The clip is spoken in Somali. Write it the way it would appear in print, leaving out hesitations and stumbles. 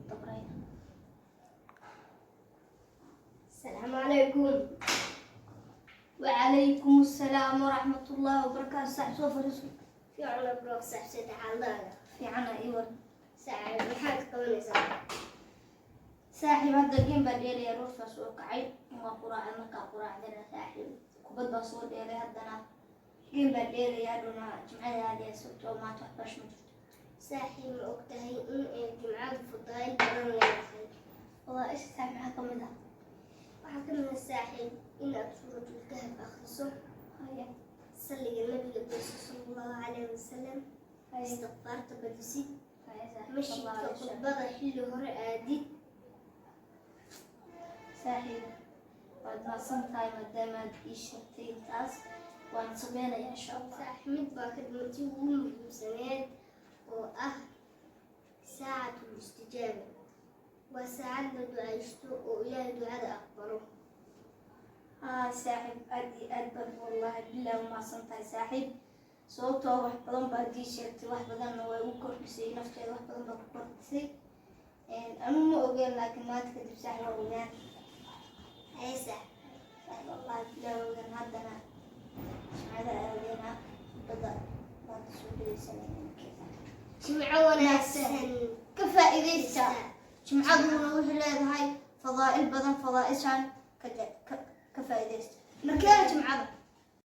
dabrayna. السلام عليكم. وعليكم السلام ورحمة الله وبركاته. صح سوف رسول في عنا بروك صح سيد حالنا. في عنا إيوه ساعة محاك قولي ساعة. saaxiib hadda game baa dheelaya roorka soo kacay waa quraacay markaa quraacdana saaxiib kubad baa soo dheelay haddana game baa dheelaya dhuna jimcada aadaya sabtoo maanta waxbash ma jirto. saaxiib ma ogtahay in ay jimcadu fudayd badan leedahay? waa isha saaxiib maxaa ka mid ah? waxaa ka mid ah saaxiib inaad suuratul kahf akhriso, salliga nabiga geyso sallallahu calayhi wasalam, istikfaarta badisid, mashidka khudbada xilli hore aadid. saaxiib waad mahadsan tahay maadaamaad ii sheegtay intaas waan sameynaya insha allah. saaxiib mid baa ka dhimatay ugu muhiimsaneed oo ah saacatul istijaaba. waa saacad la ducaysto oo ilaahay ducada aqbalo. saaxiib aad iyo aad baad wallahi bilaa umahadsan tahay saaxiib sababtoo wax badan baad ii sheegtay wax badanna way u kordhisay nafteeda wax badan baa ku kordhisay anu ma ogeen laakiin maanta kadib saaxiib waa ogaan. هيسا والله لو كان هذا هذا لنا بدأ بعد سوري سنين كذا جمعونا سهل كفائدة جمعونا وحلا هاي فضائل بدن فضائل كفائدة مكان جمعة